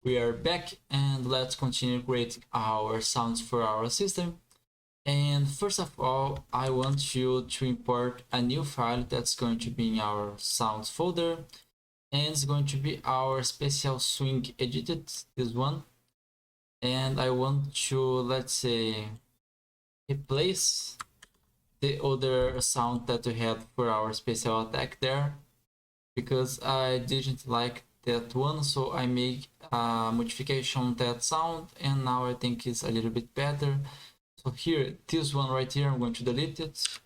We are back and let's continue creating our sounds for our system. And first of all, I want you to import a new file that's going to be in our sounds folder, and it's going to be our special swing edited, this one. And I want to, let's say, replace the other sound that we had for our special attack there, because I didn't like that one, so I make a modification on that sound, and now I think it's a little bit better. So here, this one right here, I'm going to delete it,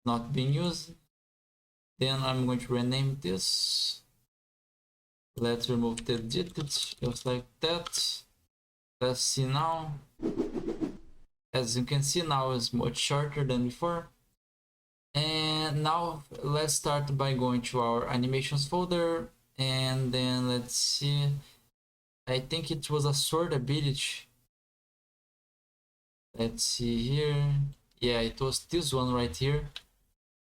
not being used. Then I'm going to rename this. Let's remove the edited, just like that. Let's see now. As you can see, now it's much shorter than before. And now let's start by going to our animations folder, and then let's see. I think it was a sword ability. Let's see here. Yeah, it was this one right here.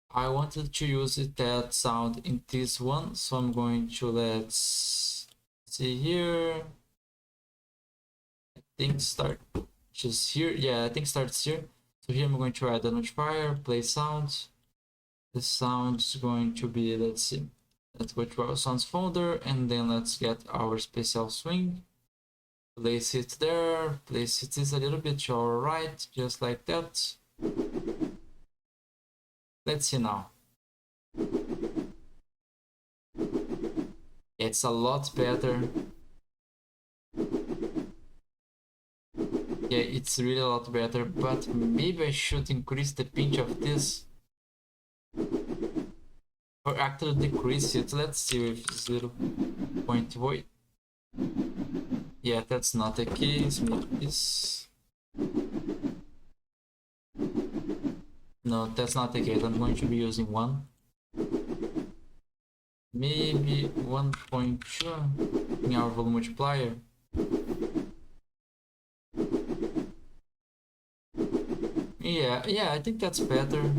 I wanted to use that sound in this one, so I'm going to, let's see here. I think start just here. Yeah, I think starts here. So here I'm going to add a notifier, play sound. The sound is going to be, let's see. Let's go to our sounds folder, and then let's get our special swing. Place it there, place it a little bit to our right, just like that. Let's see now. It's a lot better. Yeah, it's really a lot better, but maybe I should increase the pitch of this. Or actually decrease it. Let's see if 0.8. Yeah, that's not the case. Maybe this. No, that's not the case. I'm going to be using 1. Maybe 1.2 in our volume multiplier. Yeah, I think that's better.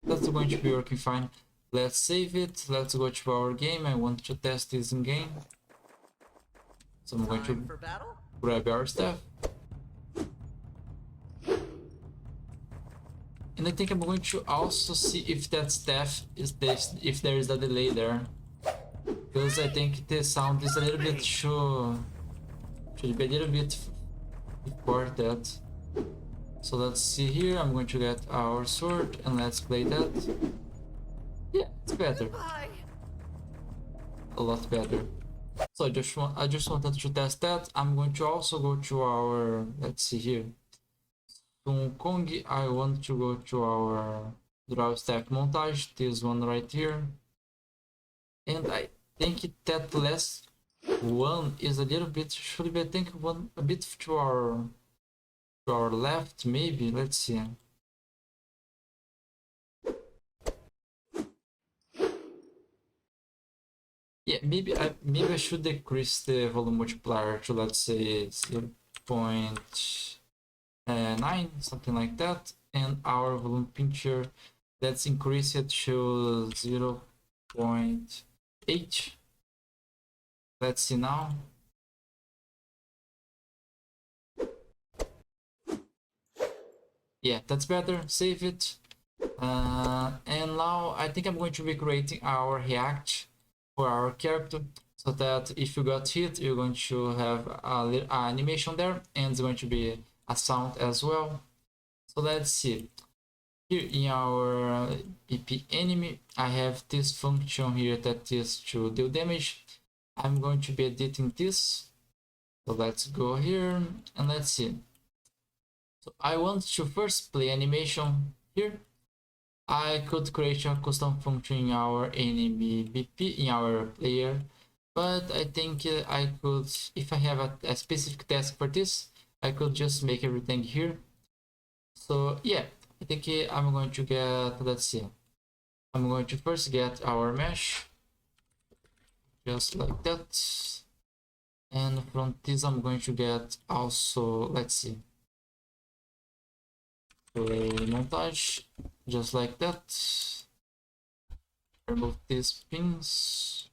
That's going to be working fine. Let's save it. Let's go to our game. I want to test this in game. So I'm going to grab our stuff. And I think I'm going to also see if that staff is this, if there is a delay there. Because I think the sound is a little bit should be a little bit before that. So let's see here. I'm going to get our sword and let's play that. Yeah, it's better. A lot better. So I just wanted to test that. I'm going to also go to our, let's see here. Hong Kong, I want to go to our draw stack montage, this one right here. And I think that last one is a little bit, should be, I think, one a bit to our left, maybe. Let's see. Yeah, maybe I should decrease the volume multiplier to, let's say, 0.9, something like that, and our volume pincher, let's increase it to 0.8. Let's see now. Yeah, that's better. Save it. And now I think I'm going to be creating our react for our character, so that if you got hit, you're going to have a animation there, and it's going to be a sound as well. So let's see. Here in our PP enemy, I have this function here that is to deal damage. I'm going to be editing this. So let's go here and let's see. So I want to first play animation here. I could create a custom function in our enemy BP in our player, but I think I could, if I have a specific task for this, I could just make everything here. So yeah, I think I'm going to get, let's see, I'm going to first get our mesh, just like that. And from this, I'm going to get also, let's see, a montage, just like that. Remove these pins.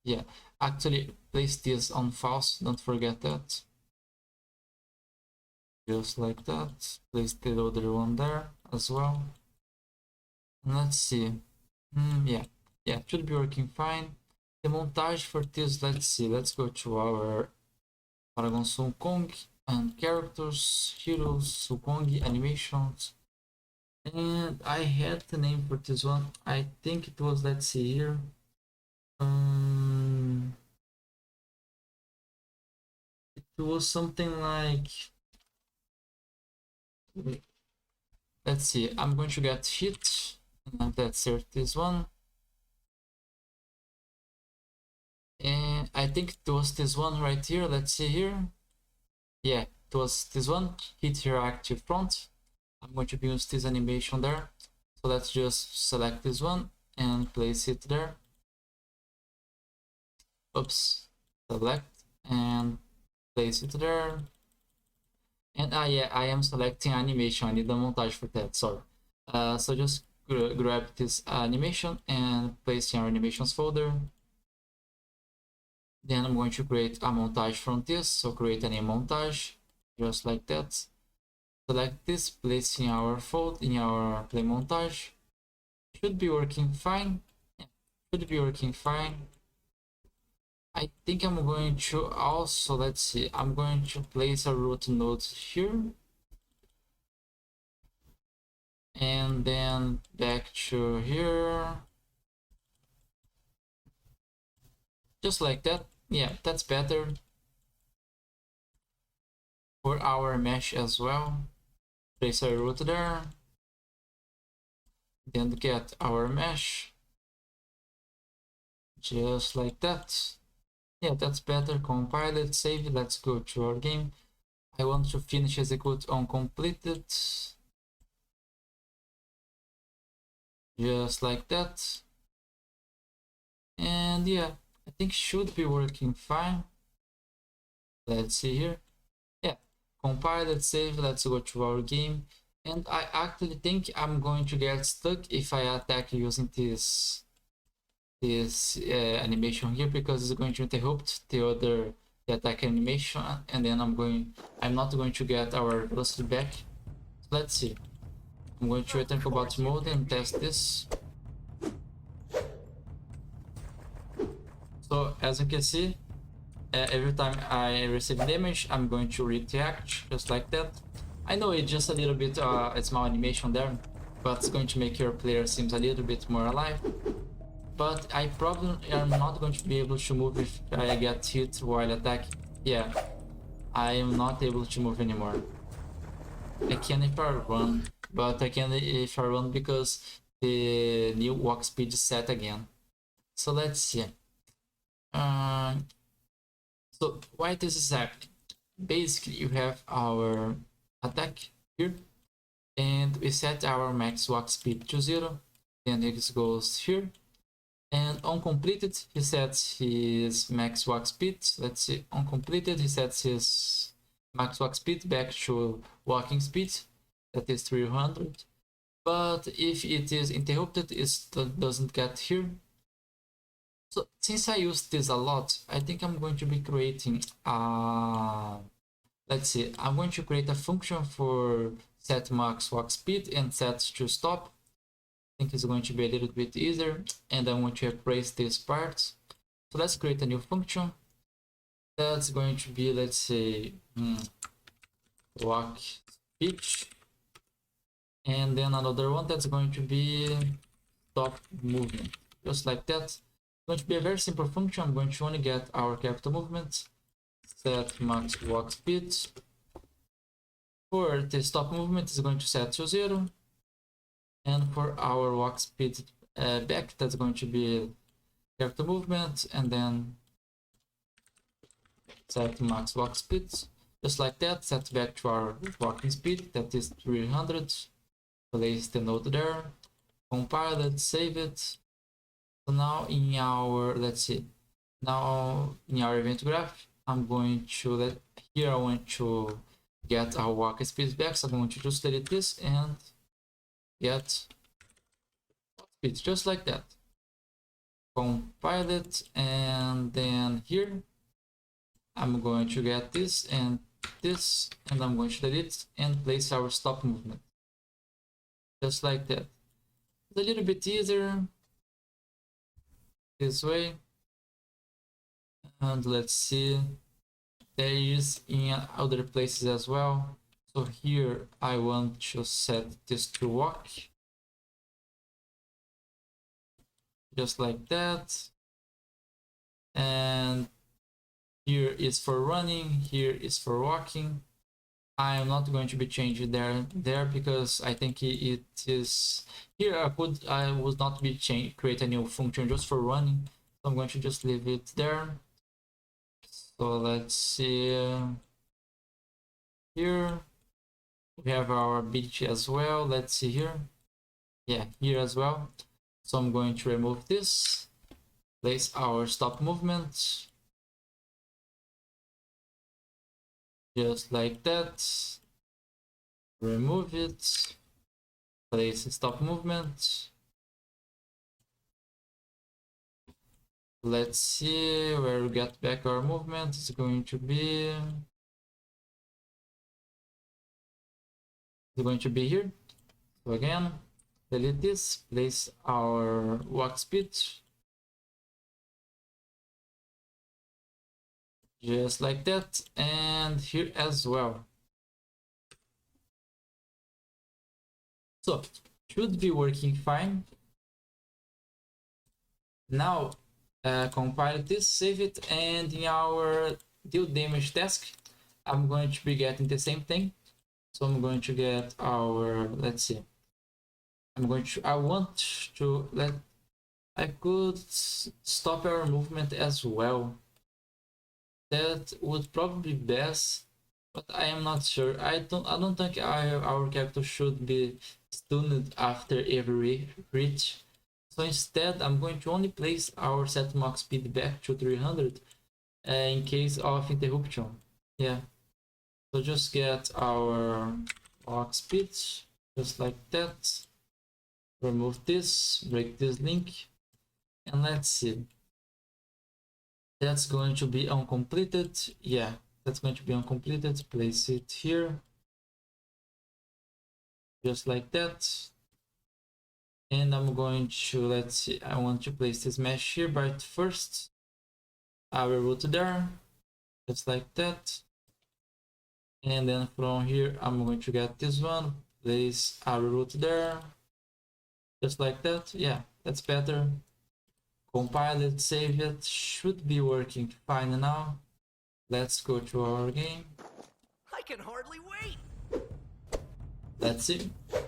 Yeah, actually place this on false, don't forget that. Just like that. Place the other one there as well. And let's see. Yeah, should be working fine. The montage for this, let's see. Let's go to our Paragon Kong and characters, heroes, Kong animations. And I had the name for this one. I think it was, let's see here. It was something like, let's see, I'm going to get hit, and let's search this one. And I think it was this one right here. Let's see here. Yeah, it was this one, hit here active front. I'm going to use this animation there. So let's just select this one and place it there. Oops, select and place it there. And yeah, I am selecting animation. I need a montage for that, sorry. So just grab this animation and place in our animations folder. Then I'm going to create a montage from this. So create a new montage, just like that. Select this, place in our fold, in our play montage. Should be working fine. Yeah, should be working fine. I think I'm going to also, let's see, I'm going to place a root node here. And then back to here. Just like that. Yeah, that's better. For our mesh as well. Place a root there. Then get our mesh. Just like that. Yeah, that's better. Compile it, save it. Let's go to our game. I want to finish execute on completed. Just like that. And yeah, I think should be working fine. Let's see here. Yeah, compile it, save. Let's go to our game. And I actually think I'm going to get stuck if I attack using this animation here, because it's going to interrupt the attack animation, and then I'm not going to get our velocity back. So let's see. I'm going to return combat mode and test this. So as you can see, every time I receive damage, I'm going to react just like that. I know it's just a little bit a small animation there, but it's going to make your player seems a little bit more alive. But I probably am not going to be able to move if I get hit while attacking. Yeah, I am not able to move anymore. I can if I run, but I can if I run because the new walk speed is set again. So let's see. So why this is happening? Basically, you have our attack here, and we set our max walk speed to 0. Then it goes here. And on completed, he sets his max walk speed. Let's see, on completed, he sets his max walk speed back to walking speed, that is 300. But if it is interrupted, it doesn't get here. So since I use this a lot, I think I'm going to be creating let's see, I'm going to create a function for set max walk speed and set to stop. I think it's going to be a little bit easier, and I'm going to erase this part. So let's create a new function that's going to be, let's say, walk speed, and then another one that's going to be stop movement, just like that. It's going to be a very simple function. I'm going to only get our capital movement, set max walk speed. For the stop movement, is going to set to 0. And for our walk speed back, that's going to be capital movement, and then set max walk speed, just like that. Set back to our walking speed, that is 300. Place the node there, compile it, save it. So now in our, let's see, now in our event graph, I'm going to here I want to get our walk speed back, so I'm going to just delete this and get speed, just like that. compile it, and then here I'm going to get this, and I'm going to delete it and place our stop movement. Just like that. It's a little bit easier this way. And let's see, there is in other places as well. So here I want to set this to walk. Just like that. And here is for running, here is for walking. I am not going to be changing there because I think it is here. I would not be create a new function just for running, so I'm going to just leave it there. So let's see, here we have our ability as well. Let's see here, yeah, here as well. So I'm going to remove this, place our stop movement just like that, remove it, place stop movement. Let's see where we get back our movement. It's going to be here. So again, delete this, place our walk speed just like that, and here as well. So should be working fine. Now compile this, save it, and in our deal damage task, I'm going to be getting the same thing. So I'm going to get our, let's see, I could stop our movement as well. That would probably be best, but I am not sure. I don't think our character should be stunned after every reach. So instead, I'm going to only place our set max speed back to 300 in case of interruption. Yeah. So just get our max speed just like that. Remove this, break this link, and let's see. That's going to be uncompleted. Yeah, that's going to be uncompleted. Place it here. Just like that. And I'm going to, let's see, I want to place this mesh here, but first I will route there. Just like that. And then from here, I'm going to get this one. Place our route there. Just like that. Yeah, that's better. Compile it, save it, should be working fine now. Let's go to our game. I can hardly wait. Let's see. So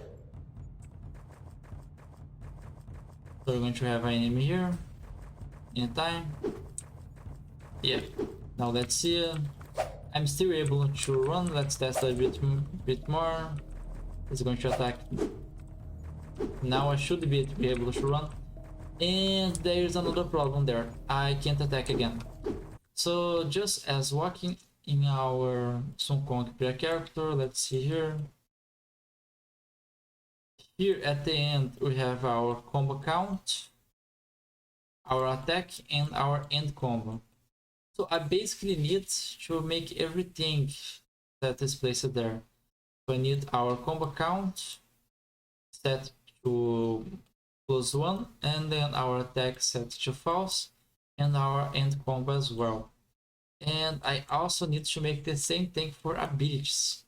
we're going to have an enemy here in time. Yeah. Now let's see. I'm still able to run. Let's test a bit more. It's going to attack. Now I should be able to run. And there's another problem there. I can't attack again. So just as walking in our Sun Kong player character, let's see here. Here at the end we have our combo count, our attack, and our end combo. So I basically need to make everything that is placed there. So I need our combo count set to +1, and then our attack set to false, and our end combo as well. And I also need to make the same thing for abilities.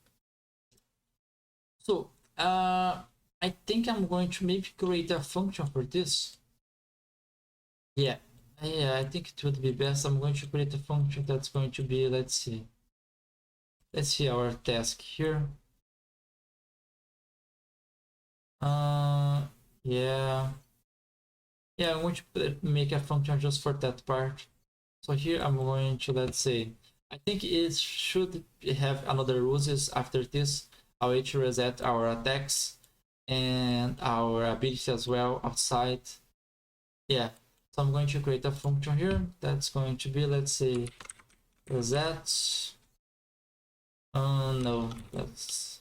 So I think I'm going to maybe create a function for this. Yeah, I think it would be best. I'm going to create a function that's going to be, let's see our task here. Yeah, I'm going to make a function just for that part. So here I'm going to, let's say, I think it should have another uses after this. I will reset our attacks and our abilities as well outside. Yeah, so I'm going to create a function here that's going to be, let's say, reset. No, that's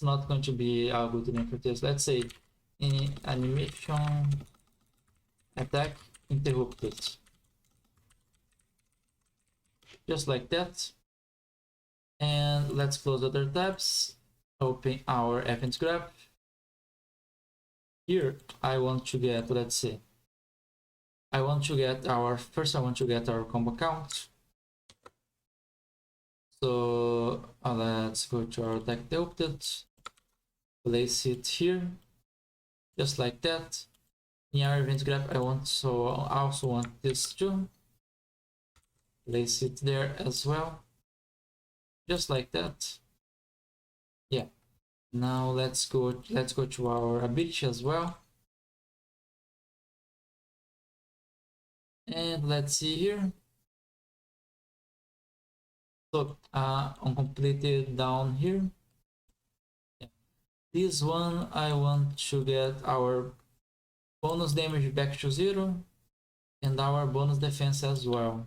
not going to be a good name for this. Let's say in animation attack interrupted. Just like that. And let's close other tabs. Open our event graph. Here I want to get, let's see, I want to get our combo count. So let's go to our attack interrupted, place it here, just like that. In our event graph, I also want this too. Place it there as well, just like that. Yeah. Now let's go to our ability as well. And let's see here. So on completed down here. Yeah. This one I want to get our bonus damage back to 0 and our bonus defense as well.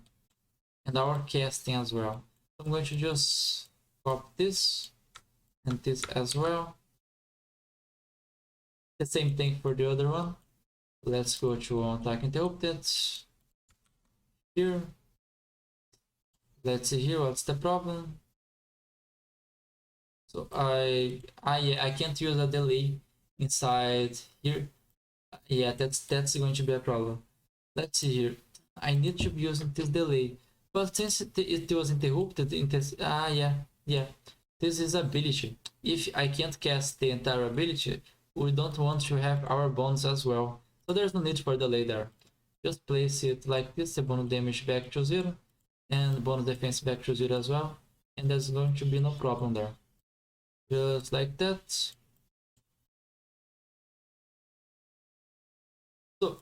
And our casting as well. I'm going to just copy this and this as well. The same thing for the other one. Let's go to attack interrupted. Here. Let's see here what's the problem. So I can't use a delay inside here. Yeah, that's going to be a problem. Let's see here. I need to be using this delay. But since it was interrupted in this, yeah, this is ability. If I can't cast the entire ability, we don't want to have our bonus as well. So there's no need for delay there. Just place it like this, the bonus damage back to 0, and bonus defense back to 0 as well. And there's going to be no problem there. Just like that. So,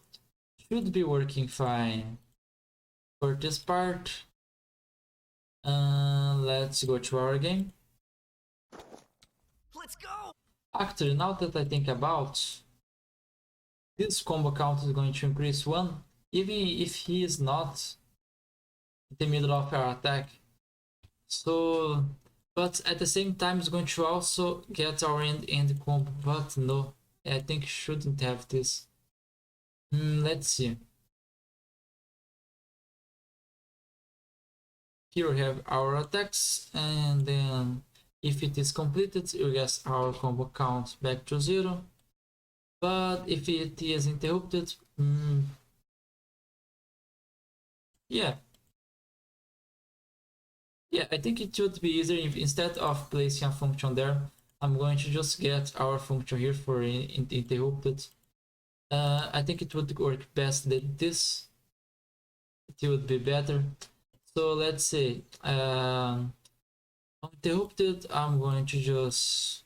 should be working fine. For this part, let's go to our game. Let's go! Actually, now that I think about, this combo count is going to increase 1, even if he is not in the middle of our attack. So, but at the same time, it's going to also get our end combo. But no, I think shouldn't have this. Let's see. Here we have our attacks, and then if it is completed, we get our combo count back to 0. But if it is interrupted, yeah, I think it would be easier if instead of placing a function there, I'm going to just get our function here for interrupted. I think it would work best that this. It would be better. So let's say interrupted, I'm going to just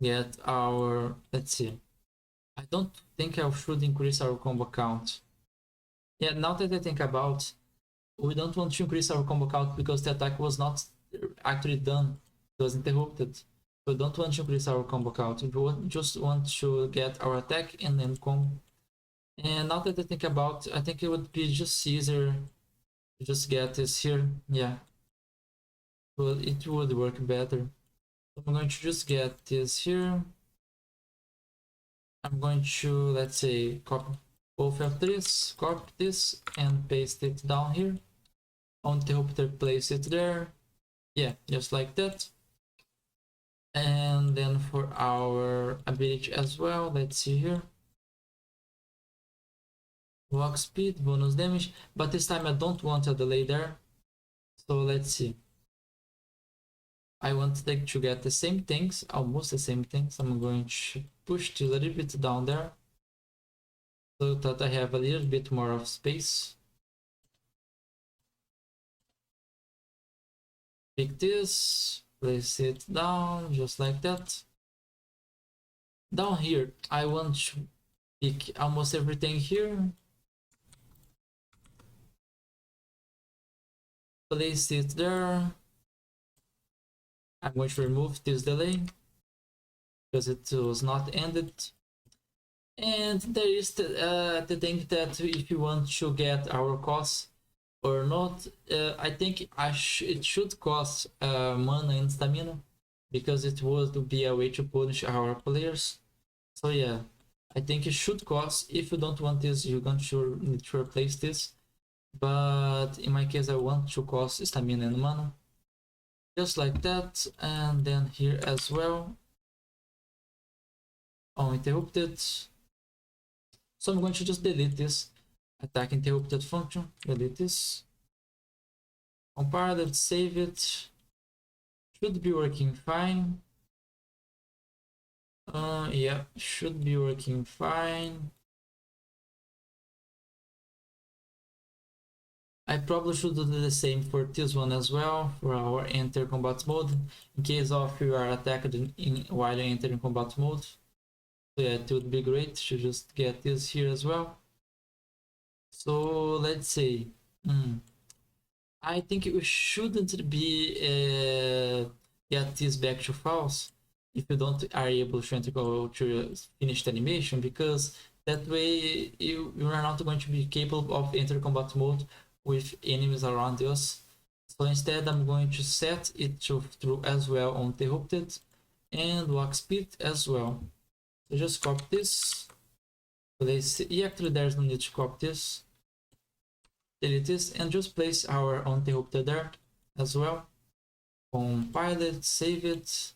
get our, let's see, I don't think I should increase our combo count. Yeah, now that I think about, we don't want to increase our combo count because the attack was not actually done, it was interrupted. So we don't want to increase our combo count, we just want to get our attack and then combo. And now that I think about, I think it would be just easier to just get this here. Yeah, well, it would work better. So I'm going to just get this here. I'm going to, let's say, copy both of this, copy this, and paste it down here. On the interrupter, place it there. Yeah, just like that. And then for our ability as well, let's see here. Walk speed, bonus damage, but this time I don't want a delay there. So let's see. I want to get the same things, almost the same things. I'm going to push it a little bit down there so that I have a little bit more of space. Pick this, place it down just like that. Down here, I want to pick almost everything here. Place it there. I'm going to remove this delay because it was not ended. And there is the thing that if you want to get our cost or not, I think it should cost mana and stamina because it would be a way to punish our players. So yeah, I think it should cost. If you don't want this, you're going to need to replace this. But in my case, I want to cost stamina and mana. Just like that. And then here as well. Uninterrupted. So I'm going to just delete this attack interrupted function. Delete this. Compile it, save it. Should be working fine. Yeah, should be working fine. I probably should do the same for this one as well, for our enter combat mode, in case of you are attacked while you enter in combat mode. So yeah, it would be great to just get this here as well. So let's say, I think we shouldn't be get this back to false if you don't are able to go to finish the animation, because that way you are not going to be capable of enter combat mode with enemies around us. So instead I'm going to set it to true as well on interrupted and walk speed as well. So just copy this, place it. Actually there's no need to copy this, delete this, and just place our uninterrupted there as well. Compile it, save it,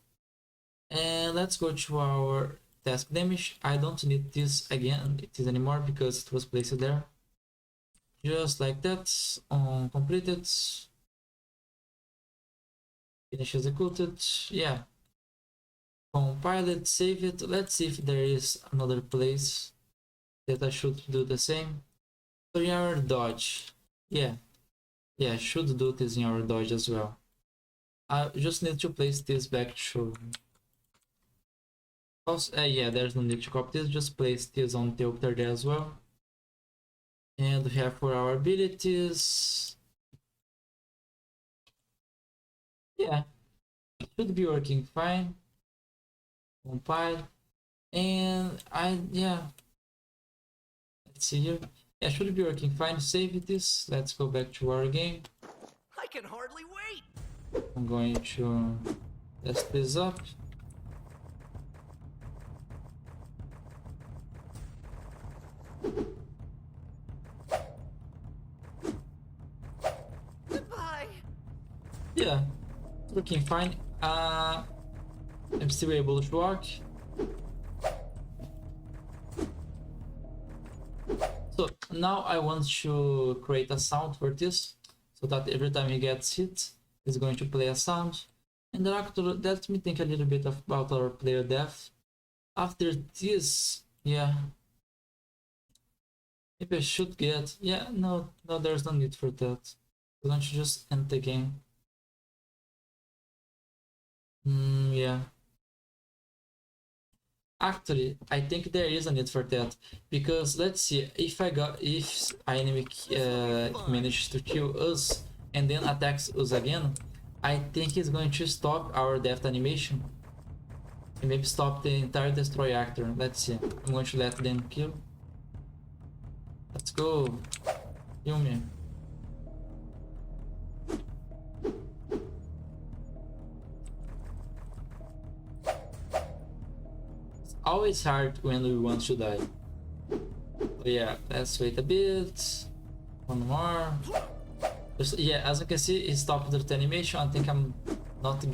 and let's go to our task damage. I don't need this again, it is anymore, because it was placed there. Just like that. Completed, finish executed. Yeah, compile it, save it. Let's see if there is another place that I should do the same. So in our dodge, yeah, should do this in our dodge as well. I just need to place this back to also, yeah, there's no need to copy this, just place this on the octar there as well. And we have for our abilities, yeah, should be working fine. Compile, and let's see here. Yeah, should be working fine. Save this. Let's go back to our game. I can hardly wait. I'm going to test this up. Goodbye. Yeah, it's working fine. I'm still able to walk. So now I want to create a sound for this, so that every time he gets hit, he's going to play a sound. And then after, let me think a little bit about our player death. After this, yeah, maybe I should get, yeah, no, there's no need for that. We're going to just end the game. Yeah. Actually, I think there is a need for that, because let's see, if enemy manages to kill us and then attacks us again, I think he's going to stop our death animation and maybe stop the entire destroy actor. Let's see. I'm going to let them kill. Let's go. Kill me. Always hard when we want to die. But yeah, let's wait a bit. One more. Just, yeah, as you can see, he stopped the animation. I think I'm not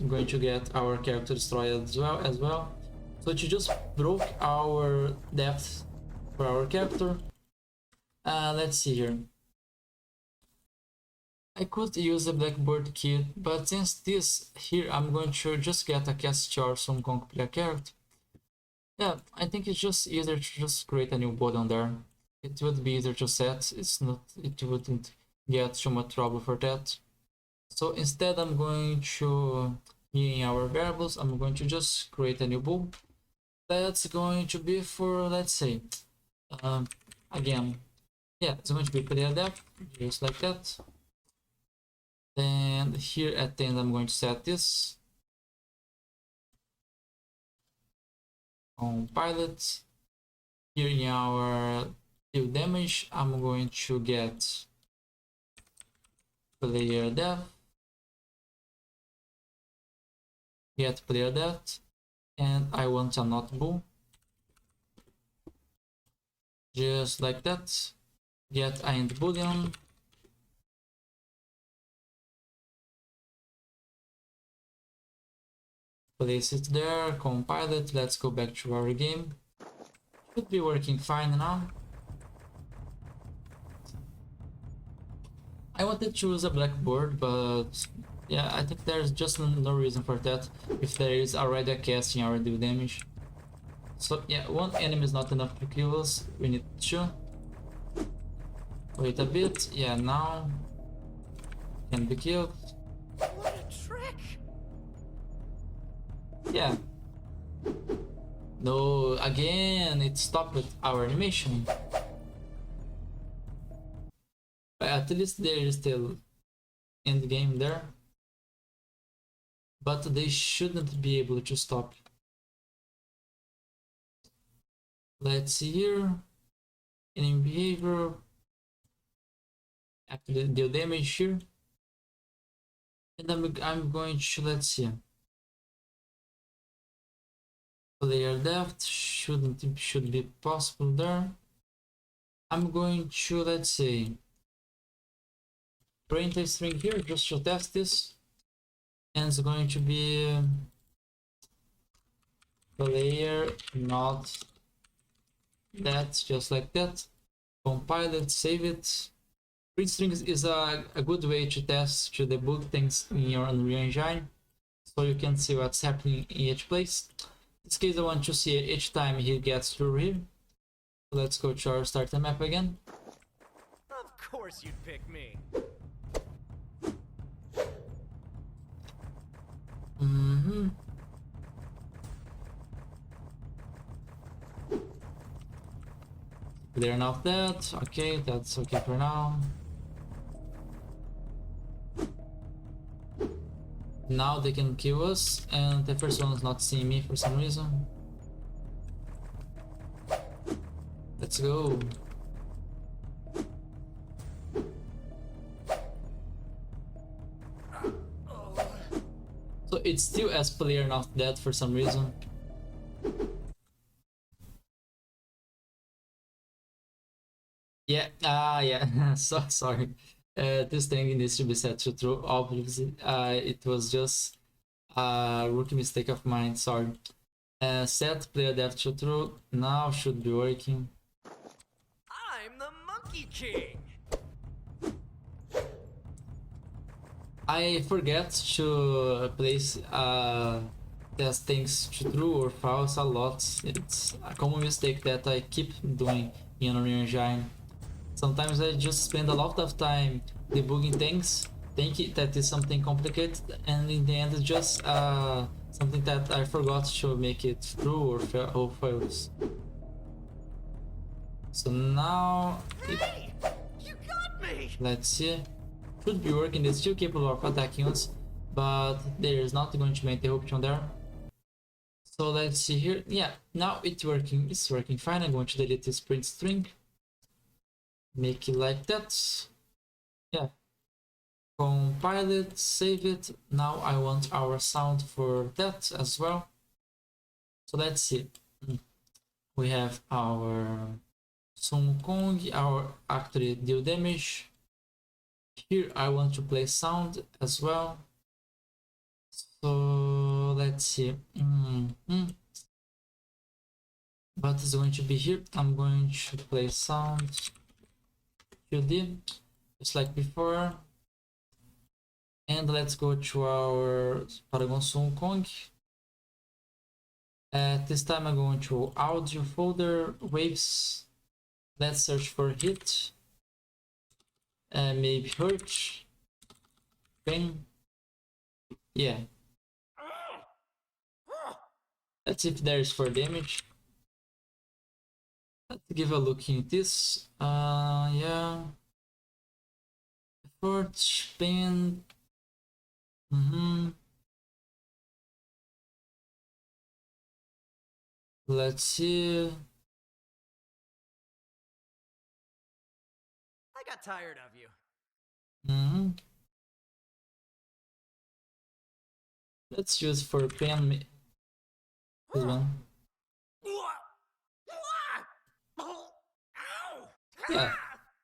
going to get our character destroyed as well. So it just broke our depth for our character. Let's see here. I could use a blackboard key, but since this here, I'm going to just get a cast charge from complete character. Yeah, I think it's just easier to just create a new button there. It would be easier to set. It wouldn't get too much trouble for that. So instead, I'm going to, in our variables, I'm going to just create a new bool. That's going to be for, let's say, again, yeah, it's going to be player depth, just like that. And here at the end, I'm going to set this on pilot. Here in our deal damage, I'm going to get player depth, get player depth, and I want a not bool. just like that. Get and boolean. Place it there, compile it. Let's go back to our game. Should be working fine now. I wanted to use a blackboard, but yeah, I think there's just no reason for that if there is already a casting or do damage. So yeah, one enemy is not enough to kill us. We need two. Wait a bit. Yeah, now can be killed. What a trick! Yeah. No, again, it stopped our animation. But at least there is still end game there. But they shouldn't be able to stop. Let's see here. In behavior. Actually deal damage here. And I'm going to, let's see. Player depth should be possible there. I'm going to, let's say, print a string here just to test this, and it's going to be player not that, just like that. Compile it, save it. Print strings is a good way to test, to debug things in your Unreal Engine, so you can see what's happening in each place. In this case, I want to see each time he gets through here. Let's go to our starter map again. Of course you'd pick me. Clear enough that. Okay, that's okay for now. Now they can kill us, and the first one is not seeing me for some reason. Let's go. So it's still as player not dead for some reason. Yeah, yeah. So sorry. This thing needs to be set to true. Obviously, it was just a rookie mistake of mine. Sorry. Set player depth to true. Now should be working. I'm the Monkey King! I forget to place test things to true or false a lot. It's a common mistake that I keep doing in Unreal Engine. Sometimes I just spend a lot of time debugging things, thinking that is something complicated, and in the end it's just something that I forgot to make it true or false. So now, Hey! You got me! let's see. Should be working. It's still capable of attacking us, but there is not going to be interruption there. So let's see here. Yeah, now it's working. It's working fine. I'm going to delete this print string. Make it like that. Yeah. Compile it, save it. Now I want our sound for that as well. So let's see. We have our Sun Kong, our actually deal damage. Here I want to play sound as well. So let's see. What is going to be here? I'm going to play sound 2D, just like before. And let's go to our Paragon Sun Kong. This time I'm going to audio folder, waves. Let's search for hit. Maybe hurt. Pain. Yeah. Let's see if there's for damage. Let's give a look in this. Yeah. Effort, pain. Let's see. I got tired of you. Let's use for pain. This one. Yeah,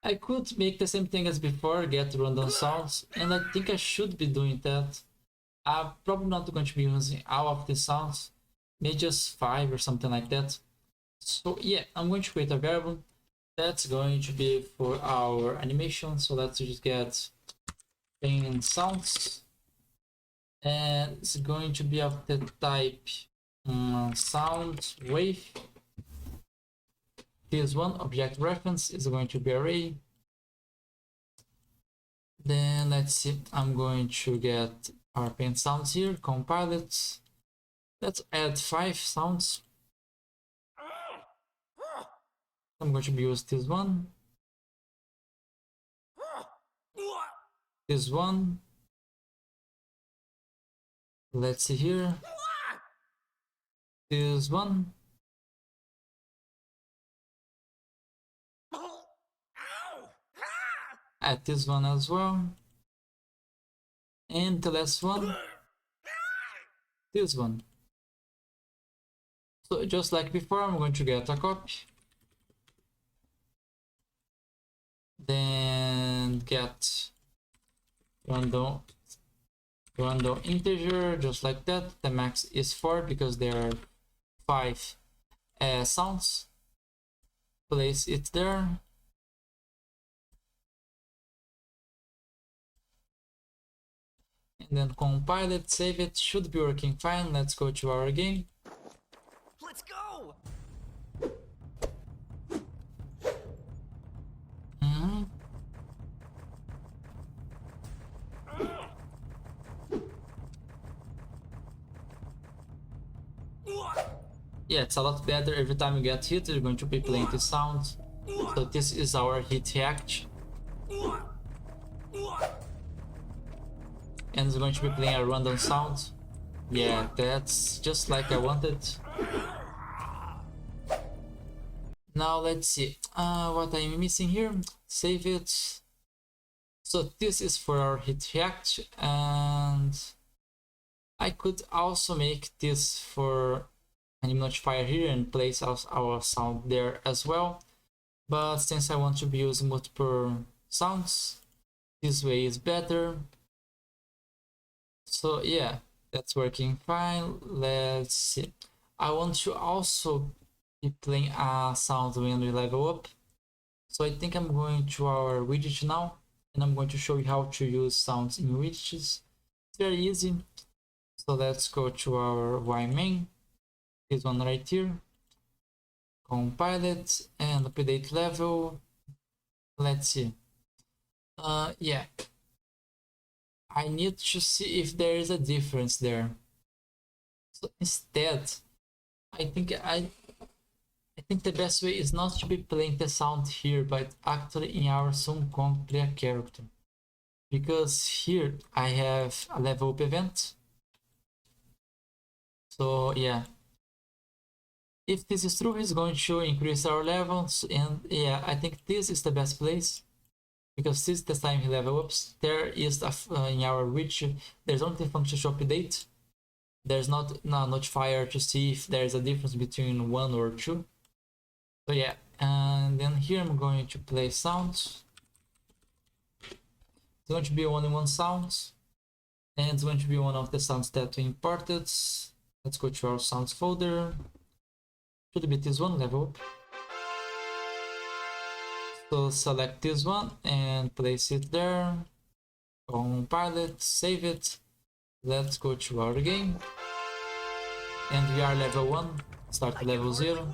I could make the same thing as before, get random sounds, and I think I should be doing that. I'm probably not going to be using all of the sounds, maybe just 5 or something like that. So yeah, I'm going to create a variable that's going to be for our animation. So let's just get plain sounds, and it's going to be of the type sound wave. This one object reference is going to be array. Then let's see, I'm going to get our paint sounds here, compile it. Let's add 5 sounds. I'm going to use this one, this one. Let's see here, this one, add this one as well, and the last one, this one. So just like before, I'm going to get a copy, then get random integer, just like that. The max is 4 because there are 5 sounds. Place it there. And then compile it, save it. Should be working fine. Let's go to our game. Let's go! Yeah, it's a lot better. Every time you get hit, you're going to be playing this sound. So this is our hit react. And it's going to be playing a random sound. Yeah, that's just like I wanted. Now let's see what I'm missing here. Save it. So this is for our hit react, and I could also make this for anim notifier here and place our sound there as well. But since I want to be using multiple sounds, this way is better. So yeah, that's working fine. Let's see. I want to also be playing a sound when we level up. So I think I'm going to our widget now, and I'm going to show you how to use sounds in widgets. It's very easy. So let's go to our Y main, this one right here. Compile it and update level. Let's see. Yeah, I need to see if there is a difference there. So instead, I think the best way is not to be playing the sound here, but actually in our soon player character, because here I have a level up event. So yeah, if this is true, it's going to increase our levels, and yeah, I think this is the best place, because since the time he level ups, there is in our widget, there's only function to update. There's not a notifier to see if there's a difference between 1 or 2. So yeah, and then here I'm going to play sounds. It's going to be only one sound, and it's going to be one of the sounds that we imported. Let's go to our sounds folder. Should be this one, level up. So select this one and place it there. Compile it, save it. Let's go to our game. And we are level 1. Start level 0.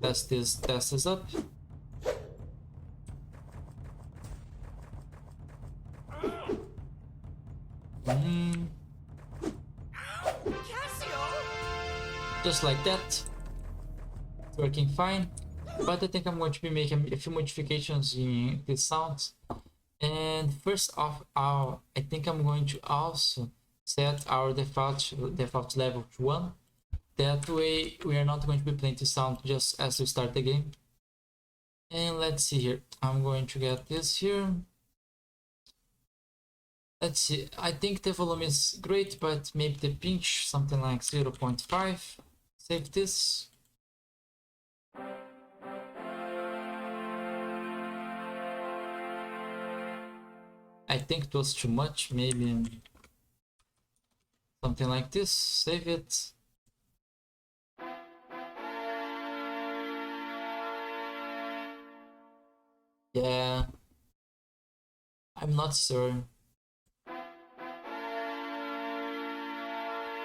Test this up. Just like that. It's working fine. But I think I'm going to be making a few modifications in these sounds. And first off, I think I'm going to also set our default level to 1. That way we are not going to be playing the sound just as we start the game. And let's see here. I'm going to get this here. Let's see. I think the volume is great, but maybe the pinch something like 0.5. Save this. I think it was too much, maybe something like this. Save it. Yeah, I'm not sure.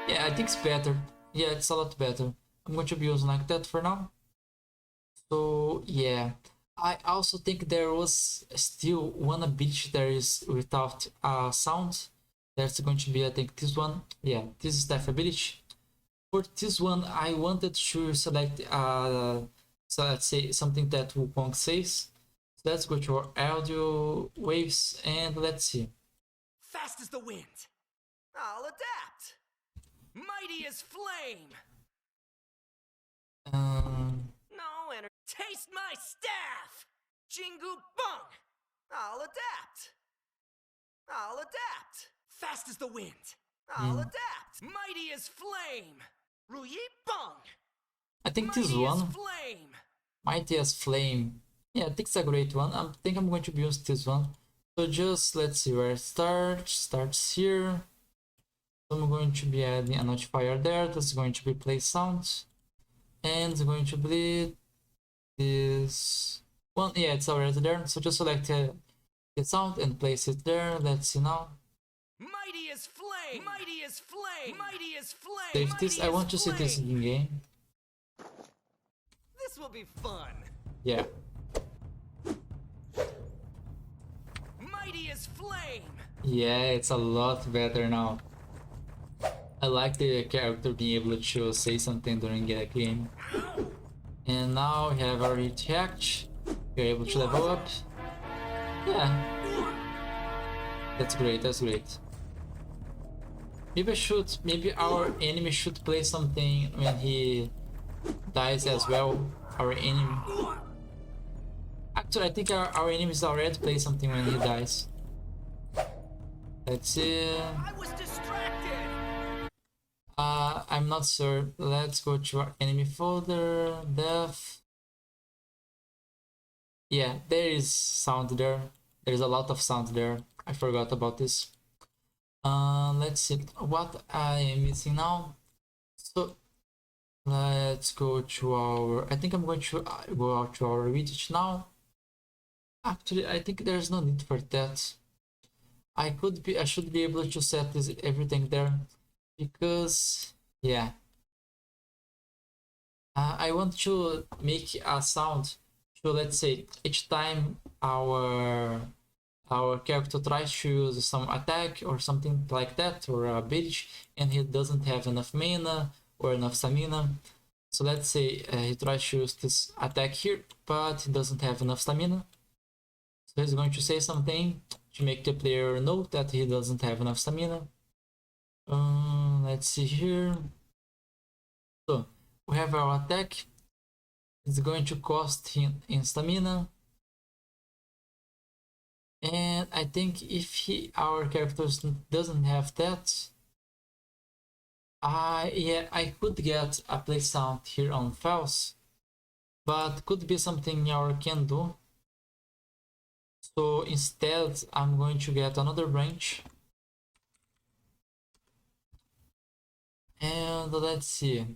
Yeah, I think it's better. Yeah, it's a lot better. I'm going to be using like that for now. So yeah, I also think there was still one ability that is without sound. That's going to be, I think, this one. Yeah, this is staff ability. For this one, I wanted to select so let's say something that Wukong says. So let's go to our audio waves and let's see. Fast as the wind. I'll adapt. Mighty as flame. No energy. Taste my staff. Jingu bong. I'll adapt. I'll adapt. Fast as the wind. I'll adapt. Mighty as flame. Ruyi bong. I think this Mighty as one, flame. Mighty as Flame. Yeah, I think it's a great one. I think I'm going to use this one. So just let's see where it starts. Starts here. So I'm going to be adding a notifier there. That's going to be play sound. And it's going to be this one. Yeah, it's already there. So just select the sound and place it there. Let's see now. Mighty as flame. Mighty as flame. Mighty as flame. Save this. I want to see this in game. This will be fun. Yeah. Mighty as flame. Yeah, it's a lot better now. I like the character being able to say something during the game. And now we have our hit hatch. We're able to level up. Yeah. That's great, that's great. Maybe our enemy should play something when he dies as well. Our enemy. Actually, I think our enemies already play something when he dies. Let's see. I was distracted. I'm not sure. Let's go to our enemy folder. Death. Yeah, there is sound there. There's a lot of sound there. I forgot about this. Let's see what I am missing now. So let's go to our. I think I'm going to go out to our widget now. Actually, I think there's no need for that. I should be able to set this everything there because yeah. I want to make a sound. So let's say each time our character tries to use some attack or something like that or a ability and he doesn't have enough mana or enough stamina. So let's say he tries to use this attack here, but he doesn't have enough stamina. So he's going to say something to make the player know that he doesn't have enough stamina. Let's see here. So we have our attack. It's going to cost him in stamina. And I think if our character doesn't have that, I could get a play sound here on files, but could be something our can do. So instead, I'm going to get another branch. And let's see.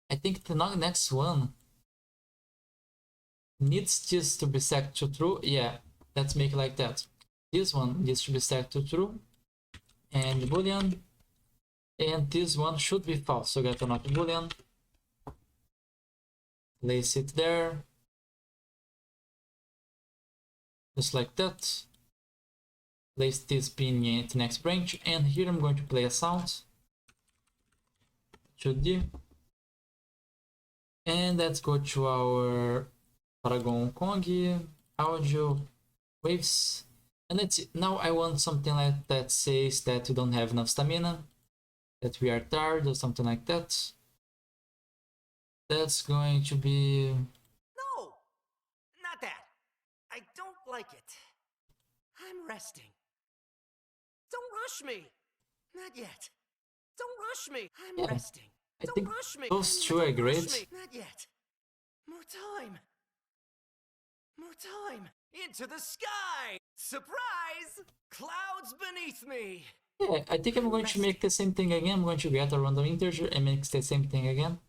I think the next one needs this to be set to true. Yeah, let's make it like that. This one needs to be set to true. And boolean. And this one should be false. So get another boolean. Place it there. Just like that. Place this pin in the next branch. And here I'm going to play a sound. Should be. And let's go to our Paragon Kong audio waves. And let's see. Now I want something like that says that we don't have enough stamina, that we are tired or something like that. That's going to be... No! Not that. I don't like it. I'm resting. Don't rush me. Not yet. Don't rush me. I'm resting. I Don't think rush me. those two are great. Not yet. More time. More time. Into the sky! Surprise! Clouds beneath me! Yeah, I think I'm going to make the same thing again. I'm going to get a random integer and make the same thing again.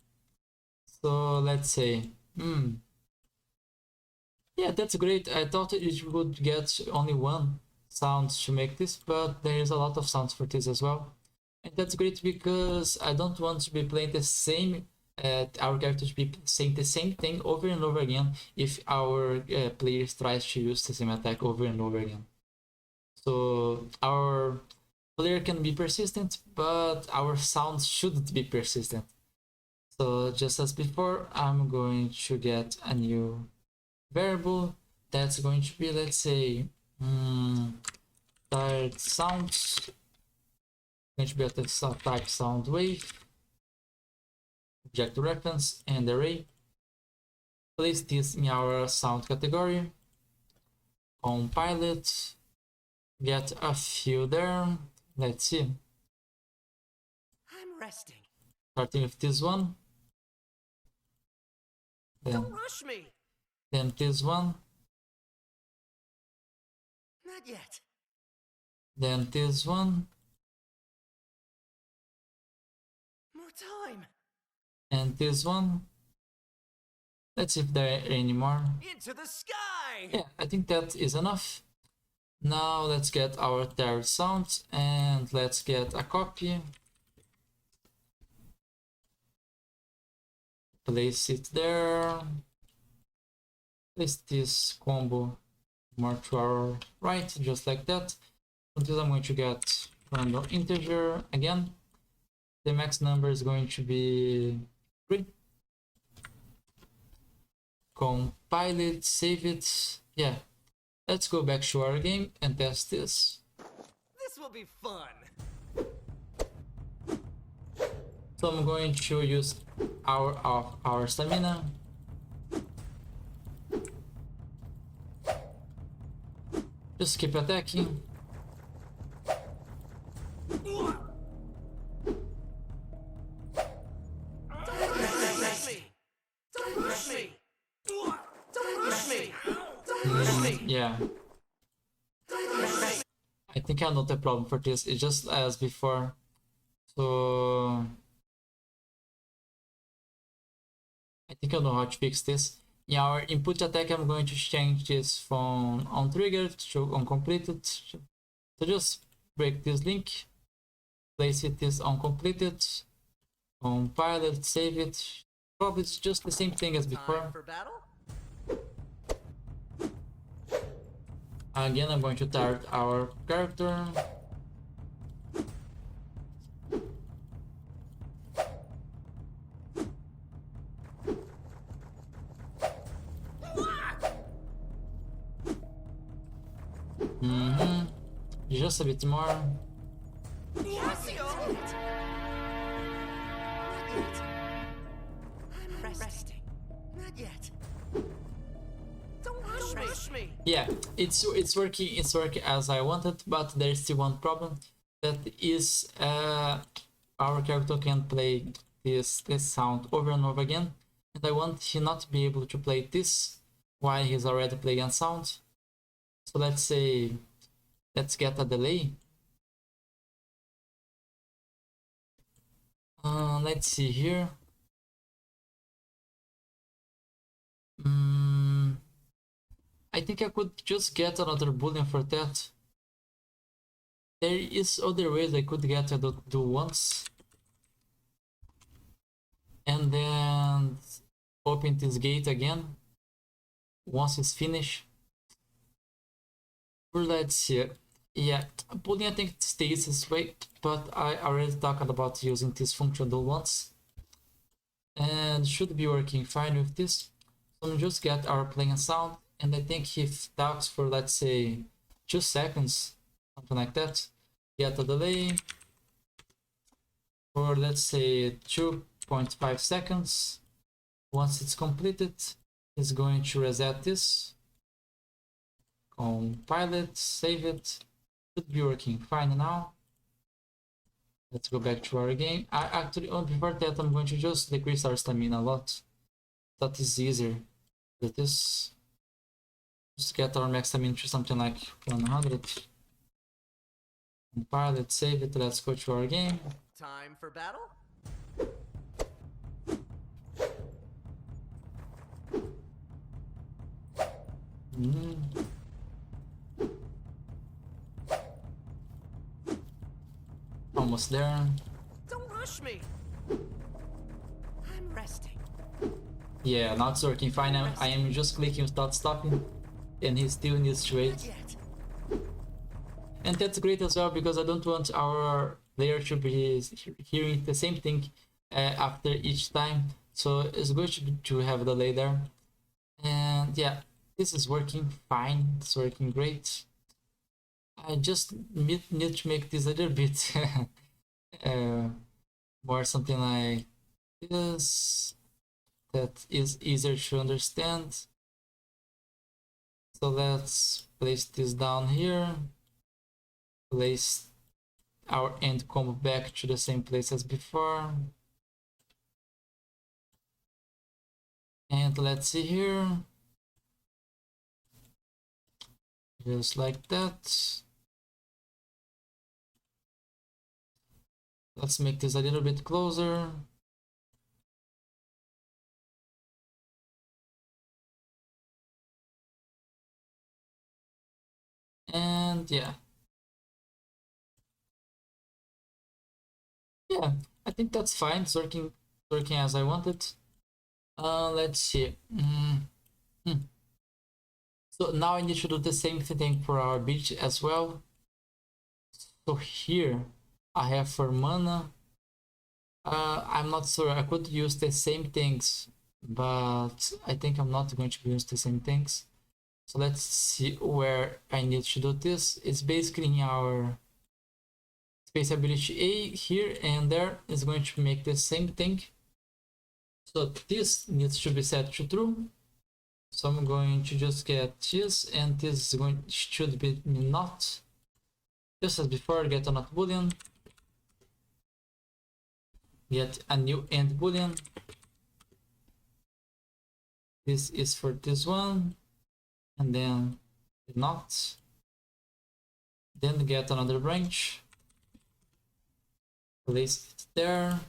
So let's say, yeah, that's great. I thought it would get only one sound to make this, but there is a lot of sounds for this as well. And that's great because I don't want to be playing the same, our character to be saying the same thing over and over again if our players tries to use the same attack over and over again. So our player can be persistent, but our sound shouldn't be persistent. So just as before, I'm going to get a new variable that's going to be, let's say, tired sounds. Going to be a type sound wave, object reference, and array. Place this in our sound category. Compile it. Get a few there. Let's see. I'm resting. Starting with this one. Don't rush me. Then this one. Not yet. Then this one. More time. And this one. Let's see if there are any more. Into the sky. Yeah, I think that is enough. Now let's get our third sound and let's get a copy. Place it there. Place this combo more to our right, just like that. Until I'm going to get random integer again. The max number is going to be 3. Compile it, save it. Yeah. Let's go back to our game and test this. This will be fun. So I'm going to use our stamina. Just keep attacking. Yeah. I think I know the problem for this. It's just as before. So I think I know how to fix this. In our input attack, I'm going to change this from untriggered to uncompleted. So just break this link, place it as uncompleted, compile it, save it. Probably it's just the same thing as before. Time for battle? Again, I'm going to start our character. Just a bit more. Yes, I'm resting. Not yet. Don't rush me. Yeah, it's working as I wanted, but there's still one problem. That is, our character can play this sound over and over again, and I want him not to be able to play this while he's already playing a sound. So let's say, let's get a delay. Let's see here. I think I could just get another boolean for that. There is other ways I could get to do once. And then open this gate again. Once it's finished. Let's see. Yeah, boolean I think stays this way, but I already talked about using this function do once. And should be working fine with this. So we just get our playing sound, and I think he talks for, let's say, 2 seconds, something like that. Get a delay for, let's say, 2.5 seconds. Once it's completed, it's going to reset this. Compile it, save it. Should be working fine now. Let's go back to our game. Before that, I'm going to just decrease our stamina a lot. That is easier. That is. Just get our maximum to something like 100. Compile it, save it, let's go to our game. Time for battle? Almost there. Don't rush me. I'm resting. Yeah, now it's working fine. I am just clicking without stopping, and he still needs to wait. Not yet. And that's great as well, because I don't want our player to be hearing the same thing after each time. So it's good to have a delay there. And yeah, this is working fine. It's working great. I just need to make this a little bit more something like this that is easier to understand. So let's place this down here, place our end combo back to the same place as before, and let's see here, just like that. Let's make this a little bit closer. And yeah, I think that's fine. It's working as I wanted. Let's see. So now I need to do the same thing for our beach as well. So here I have for mana. I'm not sure. I could use the same things, but I think I'm not going to use the same things. So let's see where I need to do this. It's basically in our space ability A here, and there is going to make the same thing. So this needs to be set to true. So I'm going to just get this, and this is should be not. Just as before, get a not boolean. Get a new end boolean. This is for this one, and then not. Then get another branch. Place it there.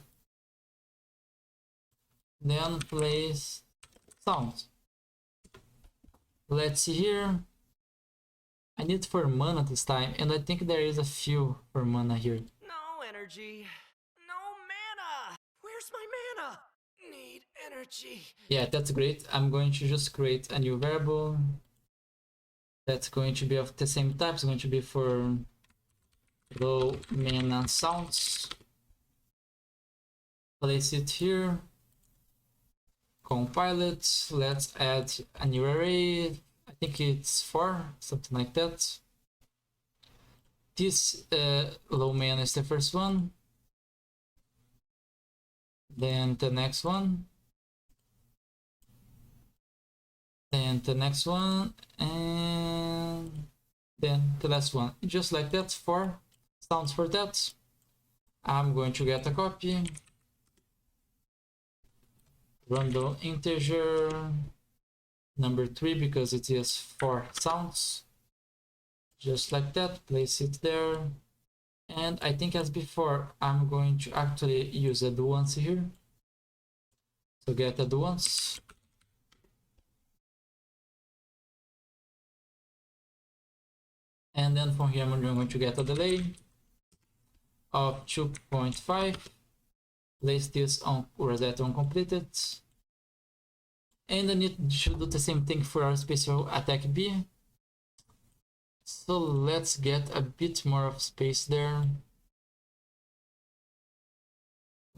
Then place sound. Let's see here. I need for mana this time, and I think there is a few for mana here. No energy. No mana. Where's my mana? Need energy. Yeah, that's great. I'm going to just create a new variable that's going to be of the same type. It's going to be for low mana sounds. Place it here. Compile it. Let's add a new array. I think it's 4, something like that. This low mana is the first one. Then the next one. Then the next one. And then the last one. Just like that, 4 sounds for that. I'm going to get a copy. Random integer number 3, because it is 4 sounds. Just like that, place it there. And I think as before, I'm going to actually use a do once here. So get a do once. And then from here, I'm going to get a delay of 2.5. Place this on Rosetta on completed. And I need to do the same thing for our special attack B. So let's get a bit more of space there.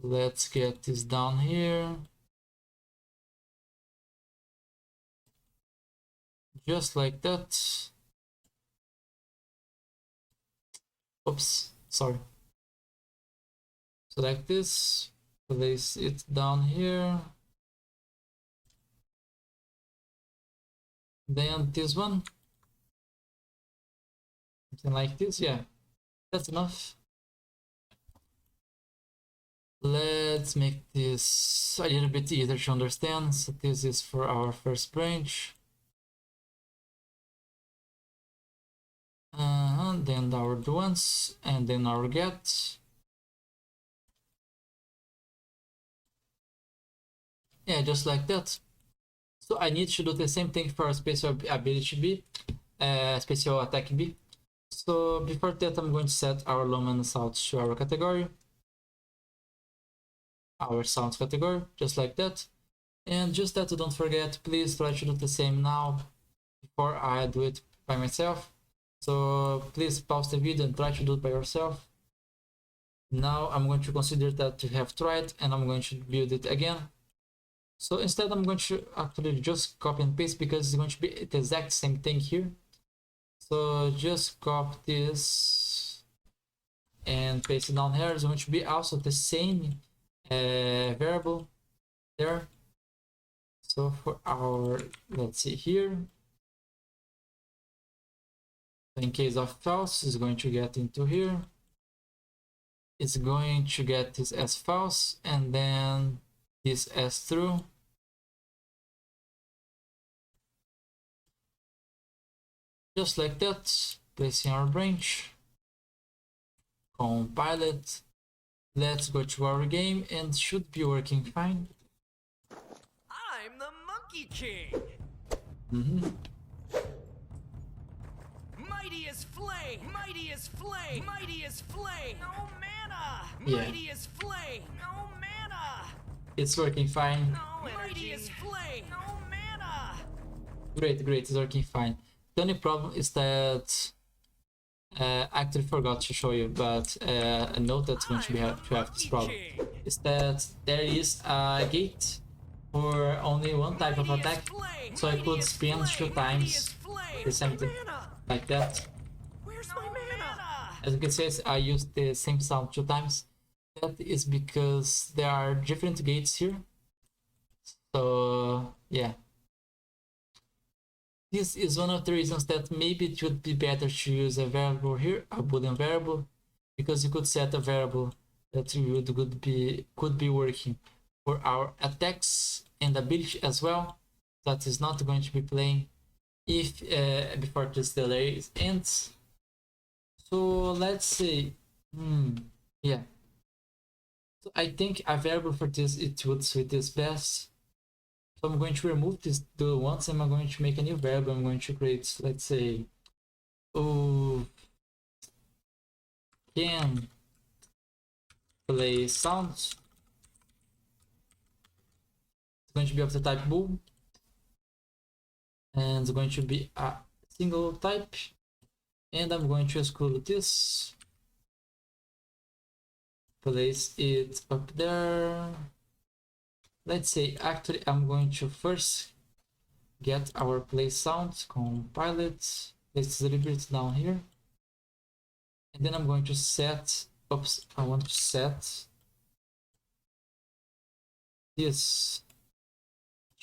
Let's get this down here. Just like that. Oops, sorry. Select this, place it down here. Then this one. Something like this, yeah. That's enough. Let's make this a little bit easier to understand. So this is for our first branch. and then our once, and then our get. Yeah, just like that. So I need to do the same thing for special ability B, special attack B. So before that, I'm going to set our luminous out to our category, our sound category, just like that. And just that, don't forget, please try to do the same now before I do it by myself. So please pause the video and try to do it by yourself. Now I'm going to consider that you have tried, and I'm going to build it again. So instead, I'm going to actually just copy and paste because it's going to be the exact same thing here. So just copy this and paste it down here. It's going to be also the same variable there. So for our, let's see here, in case of false, it's going to get into here. It's going to get this as false, and then this as true. Just like that, placing our branch, compile it. Let's go to our game and should be working fine. I'm the Monkey King. Mighty as flame, mighty as flame, mighty as flame. No mana. Yeah. Mighty as flame. No mana. It's working fine. No mighty as flame. No mana. Great, it's working fine. The only problem is that I actually forgot to show you, but a note that's going to have this problem is that there is a gate for only one type of attack, so I could spin 2 times the same thing, like that. Where's my mana? As you can see, I used the same sound 2 times. That is because there are different gates here. So yeah. This is one of the reasons that maybe it would be better to use a variable here, a boolean variable, because you could set a variable that could be working for our attacks and ability as well. That is not going to be playing if before this delay ends. So let's say, yeah. So I think a variable for this, it would suit this best. So I'm going to remove this the once, and I'm going to make a new variable. I'm going to create, let's say, can play sounds. It's going to be of the type bool, and it's going to be a single type. And I'm going to exclude this, place it up there. Let's say, actually, I'm going to first get our play sound, compile it, let's deliver it down here. And then I'm going to set, I want to set this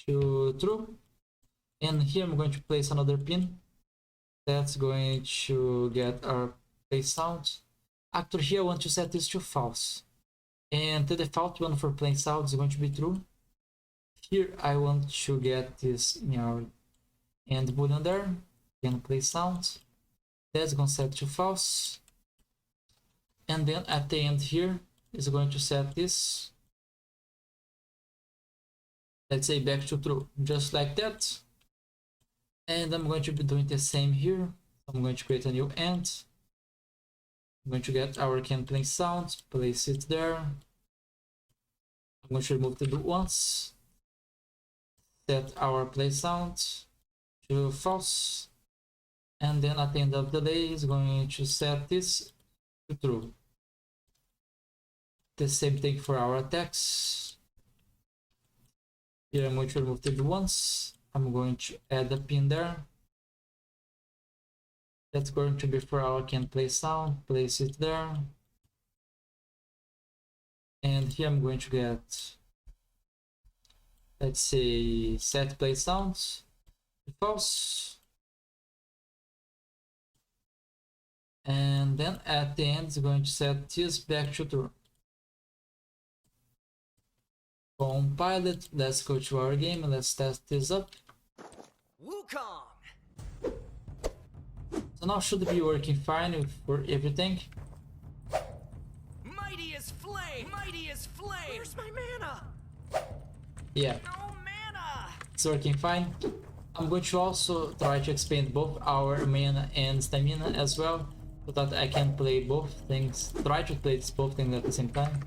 to true. And here I'm going to place another pin that's going to get our play sound. Actually, here I want to set this to false. And the default one for playing sound is going to be true. Here I want to get this in our end boolean there, can play sound. That's going to set to false. And then at the end here is going to set this, let's say, back to true, just like that. And I'm going to be doing the same here. I'm going to create a new end. I'm going to get our can play sound, place it there. I'm going to remove the do once. Set our play sound to false. And then at the end of the day is going to set this to true. The same thing for our attacks. Here I'm going to remove the do once. I'm going to add a pin there. That's going to be for our can play sound, place it there. And here I'm going to get, let's say, set play sounds to false. And then at the end, it's going to set this back to true. Compile it. Let's go to our game and let's test this up. Wukong! So now should be working fine for everything. Mighty as flame! Mighty as flame! Where's my mana? Yeah, No mana! it's working fine. I'm going to also try to expand both our mana and stamina as well, so that I can play both things, try to play both things at the same time.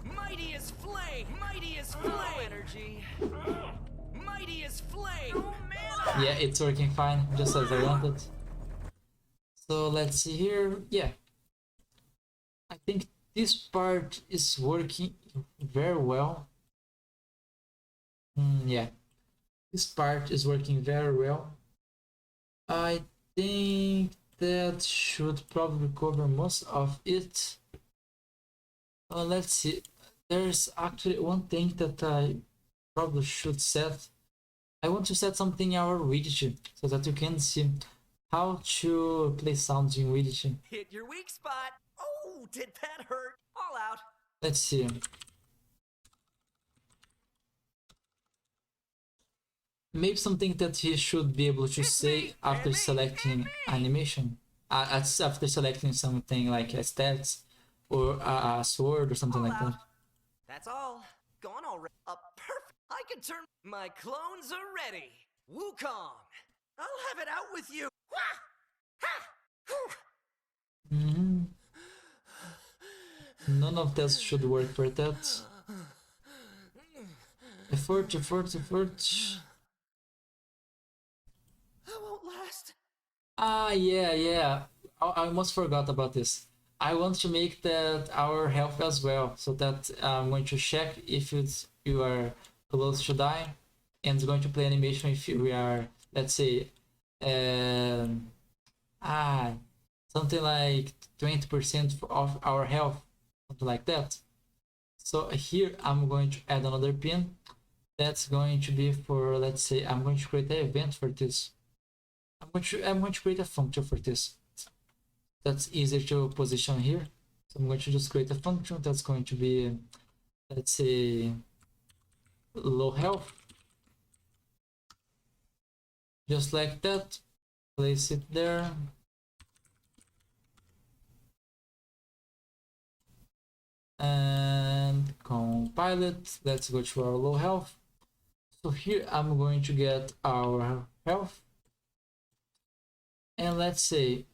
Mighty as flame! Mighty as flame! No energy. Mighty as flame! No mana! Yeah, it's working fine, just as I wanted. So let's see here. Yeah, I think this part is working very well. Yeah, this part is working very well. I think that should probably cover most of it. Let's see. There's actually one thing that I probably should set. I want to set something in our widget so that you can see how to play sounds in widget. Hit your weak spot! Oh, did that hurt? All out. Let's see. Maybe something that he should be able to say after selecting animation. After selecting something like a stats or a sword or something like that. That's all. Gone already. A perfect. I can turn. My clones are ready. Wukong. I'll have it out with you. None of that should work for that. Effort. That won't last. Yeah. I almost forgot about this. I want to make that our health as well, so that I'm going to check if you are close to die, and it's going to play animation if we are, let's say, something like 20% of our health, something like that. So here I'm going to add another pin. That's going to be for, let's say, I'm going to create an event for this. I'm going to create a function for this. That's easier to position here. So I'm going to just create a function that's going to be, let's say, low health. Just like that. Place it there. And compile it. Let's go to our low health. So here I'm going to get our health. And let's say,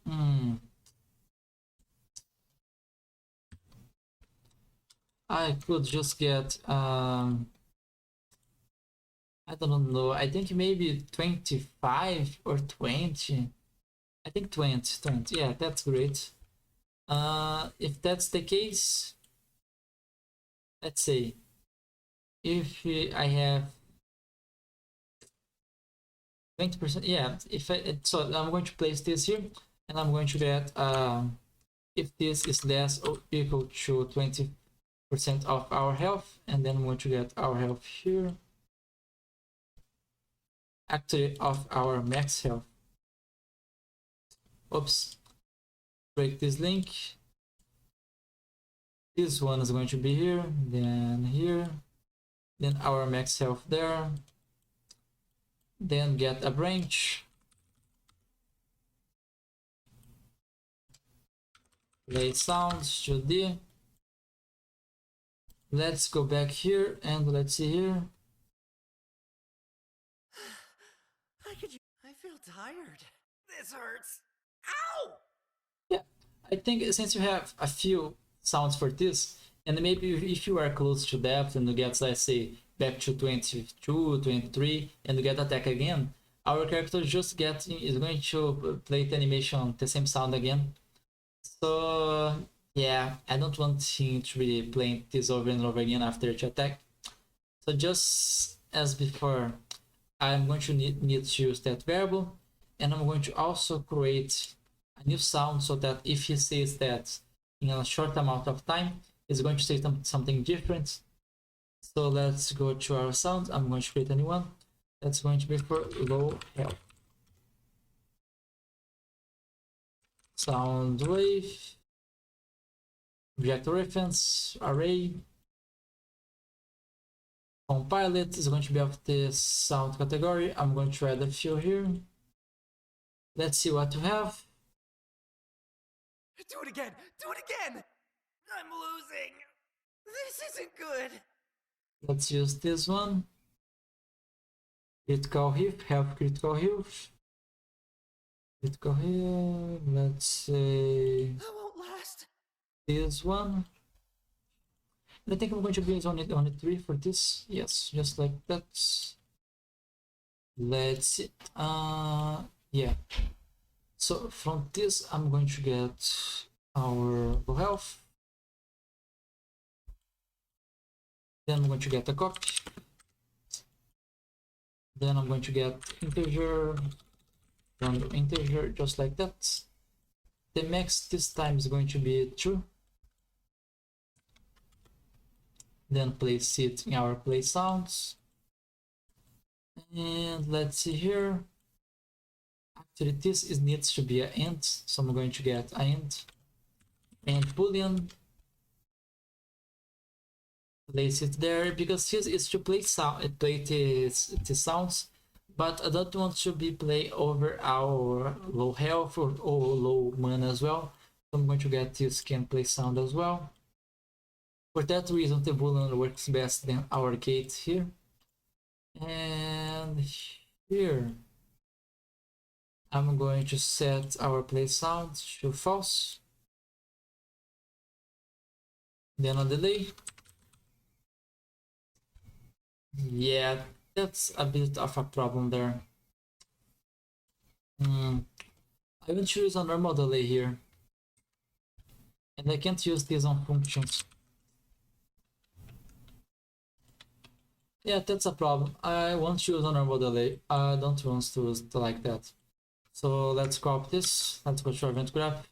I could just get, I don't know, I think maybe 25 or 20. I think 20, yeah, that's great. If that's the case, let's say, if I have 20%, yeah, so I'm going to place this here, and I'm going to get, if this is less or equal to 20% of our health, and then I'm going to get our health here, actually of our max health. Oops, break this link. This one is going to be here, then our max health there, then get a branch, play sounds 2D. Let's go back here and let's see here. I feel tired. This hurts. Ow! Yeah, I think since you have a few sounds for this, and maybe if you are close to depth and you get, let's say, back to 22, 23, and you get attack again, our character is going to play the animation, the same sound again. So yeah, I don't want him to be playing this over and over again after each attack. So just as before, I'm going to need to use that variable, and I'm going to also create a new sound so that if he says that in a short amount of time, it's going to say something different. So let's go to our sound. I'm going to create a new one. That's going to be for low health. Sound wave, object reference, array. Compile it is going to be of the sound category. I'm going to add a few here. Let's see what we have. Do it again! Do it again! I'm losing! This isn't good! Let's use this one. Critical hit, have critical hit. Critical hit, let's say That won't last! this one. I think I'm going to use only 3 for this. Yes, just like that. Let's see. Yeah. So from this, I'm going to get our low health. Then I'm going to get a copy. Then I'm going to get integer, random integer, just like that. The max this time is going to be 2. Then place it in our play sounds. And let's see here. Actually, this needs to be an int, so I'm going to get an int and boolean. Place it there because this is to play sound. It plays the sounds, but I don't want to be play over our low health or low mana as well. So I'm going to get this can play sound as well. For that reason, the boolean works best than our gate here. And here, I'm going to set our play sound to false. Then a delay. Yeah, that's a bit of a problem there. I will choose a normal delay here. And I can't use this on functions. Yeah, that's a problem. I want to use a normal delay. I don't want to use it like that. So let's copy this. Let's go to our event graph.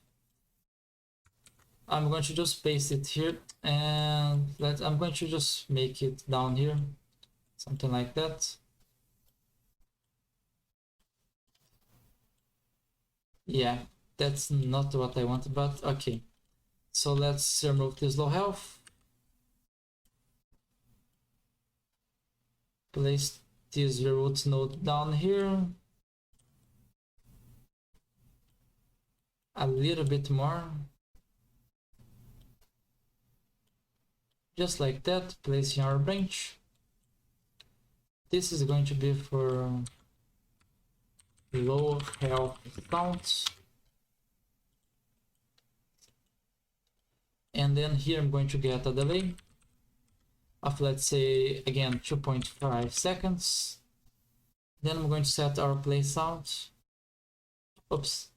I'm going to just paste it here, and I'm going to just make it down here, something like that. Yeah, that's not what I wanted, but okay. So let's remove this low health. Place this root node down here. A little bit more. Just like that, placing our branch. This is going to be for low health counts. And then here I'm going to get a delay of, let's say, again, 2.5 seconds. Then I'm going to set our play sound. Oops.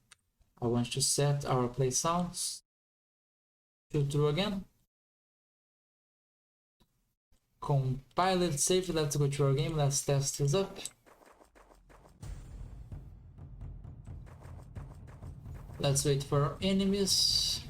I want to set our play sounds to true again. Compile it, save it, let's go to our game, let's test this up. Let's wait for our enemies.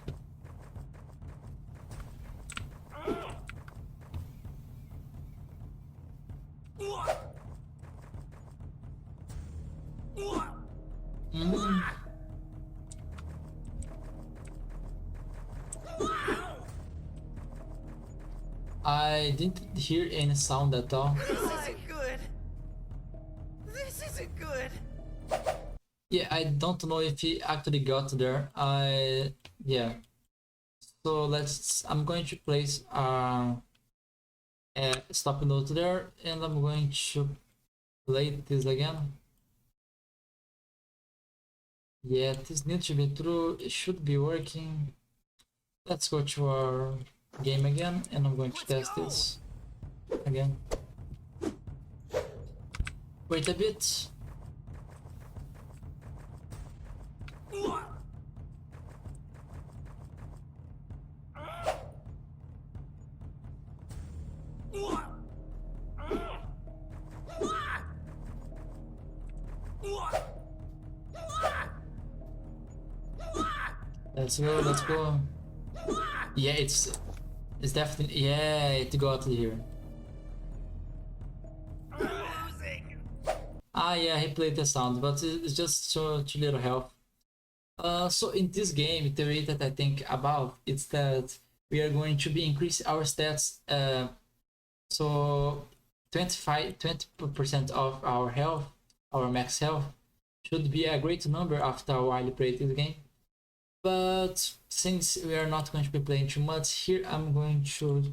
I didn't hear any sound at all. This isn't good! This isn't good! Yeah, I don't know if he actually got there. Yeah. So I'm going to place a stop node there, and I'm going to play this again. Yeah, this needs to be true. It should be working. Let's go to our game again, and I'm going to test this again. Wait a bit. Let's go. Yeah, it's definitely, yeah, it got here. Yeah, he played the sound, but it's just too little health. So in this game, the way that I think about is that we are going to be increasing our stats. So 20% of our health, our max health, should be a great number after a while you play this game. But since we are not going to be playing too much here, I'm going to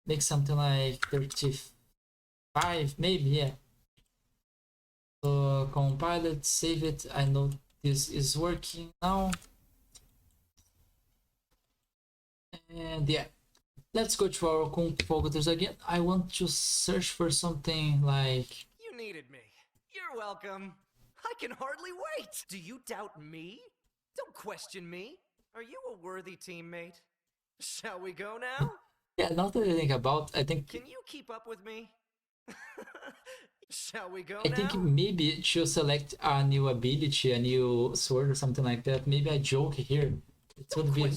make something like 35, maybe, yeah. So compile it, save it. I know this is working now. And yeah, let's go to our composers again. I want to search for something like... You needed me. You're welcome. I can hardly wait. Do you doubt me? Don't question me. Are you a worthy teammate? Shall we go now? Yeah, now that I think about, I think... Can you keep up with me? Shall we go I now? think maybe to select a new ability, a new sword or something like that. Maybe a joke here. It would be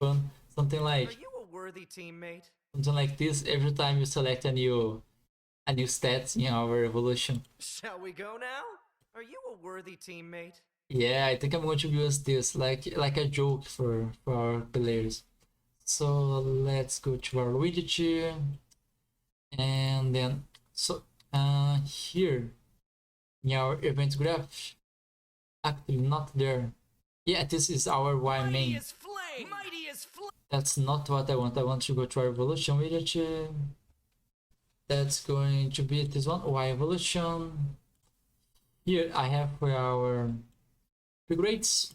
fun. Something like... Are you a worthy teammate? Something like this every time you select a new stat in our evolution. Shall we go now? Are you a worthy teammate? Yeah, I think I'm going to use this like a joke for our players. So let's go to our widget, and then here in our event graph, actually not there. Yeah, this is our Y main. That's not what I want. I want to go to our evolution widget. That's going to be this one, Y evolution. Here I have for our grades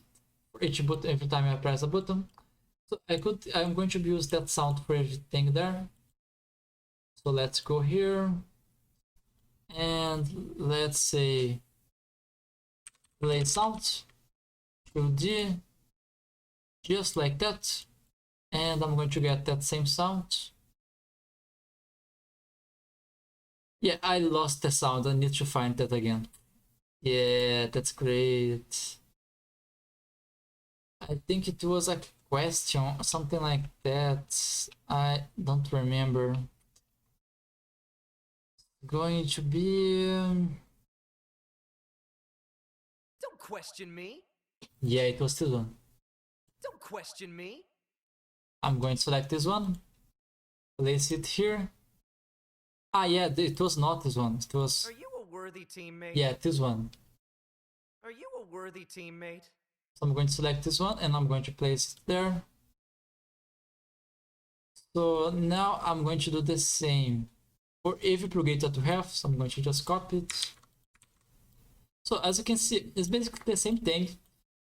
for each button every time I press a button. So I'm going to use that sound for everything there. So let's go here and let's say play sound 2D, just like that, and I'm going to get that same sound. Yeah, I lost the sound. I need to find that again. Yeah, that's great. I think it was a question, something like that. I don't remember. Going to be... Don't question me. Yeah, it was this one. Don't question me. I'm going to select this one. Place it here. Ah, yeah, it was not this one. It was... Are you a worthy teammate? Yeah, this one. Are you a worthy teammate? So I'm going to select this one and I'm going to place it there. So now I'm going to do the same for every plugin that we have. So I'm going to just copy it. So as you can see, it's basically the same thing.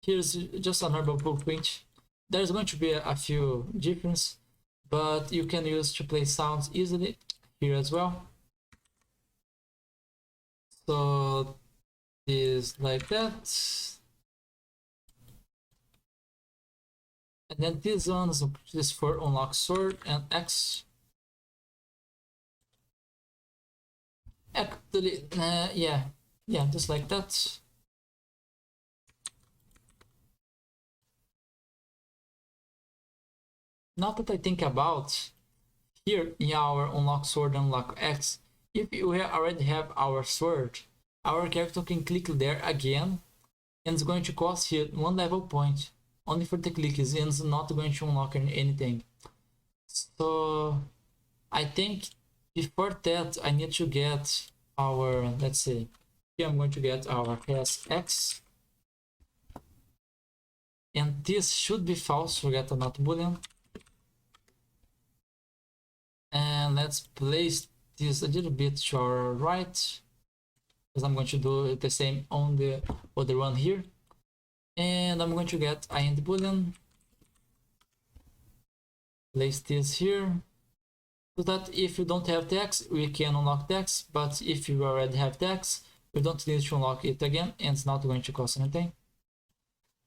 Here's just a normal blueprint. There's going to be a few differences, but you can use to play sounds easily here as well. So is like that. And then this one is for unlock sword and X. Actually, yeah, just like that. Now that I think about, here in our unlock sword and unlock X, if we already have our sword, our character can click there again, and it's going to cost here 1 level point only for the clicks, and it's not going to unlock anything. So I think before that I need to get our, let's see, here I'm going to get our X, and this should be false, forget not boolean. And let's place this a little bit to our right, because I'm going to do the same on the other one here. And I'm going to get end boolean, place this here, so that if you don't have text, we can unlock text, but if you already have text, we don't need to unlock it again, and it's not going to cost anything.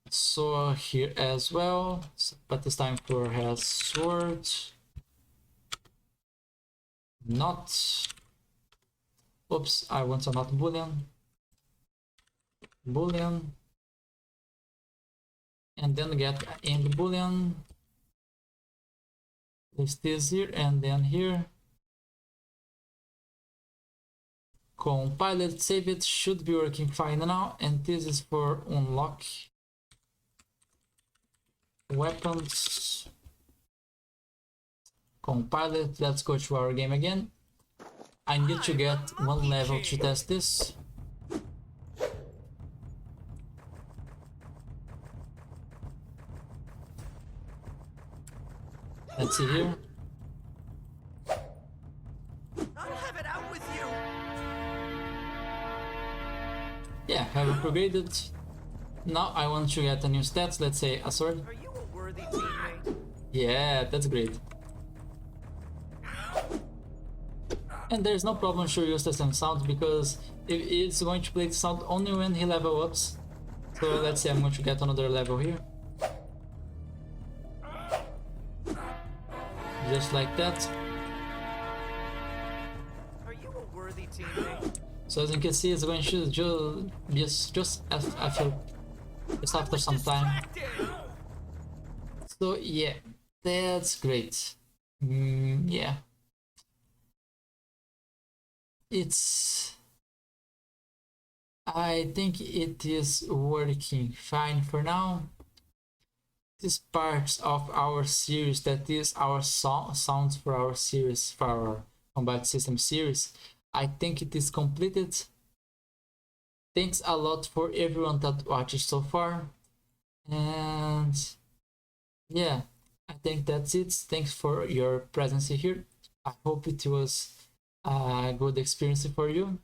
So here as well, but this time for has sword, not, oops, I want a not boolean, and then get end boolean, place this here and then here, compile it, save it, should be working fine now. And this is for unlock weapons, compile it, let's go to our game again. I need to get 1 level to test this. Let's see here. I'll have it out with you. Yeah, have upgraded. Now I want to get a new stats. Let's say a sword. Are you a worthy teammate? Yeah, that's great. And there's no problem to use the same sound because it's going to play the sound only when he level ups. So let's say I'm going to get another level here. Just like that. Are you a worthy teammate? So as you can see, it's going to just after some time. So yeah, that's great. Yeah. I think it is working fine for now. This part of our series, that is our sounds for our series, for our combat system series, I think it is completed. Thanks a lot for everyone that watched so far, and yeah, I think that's it. Thanks for your presence here. I hope it was a good experience for you.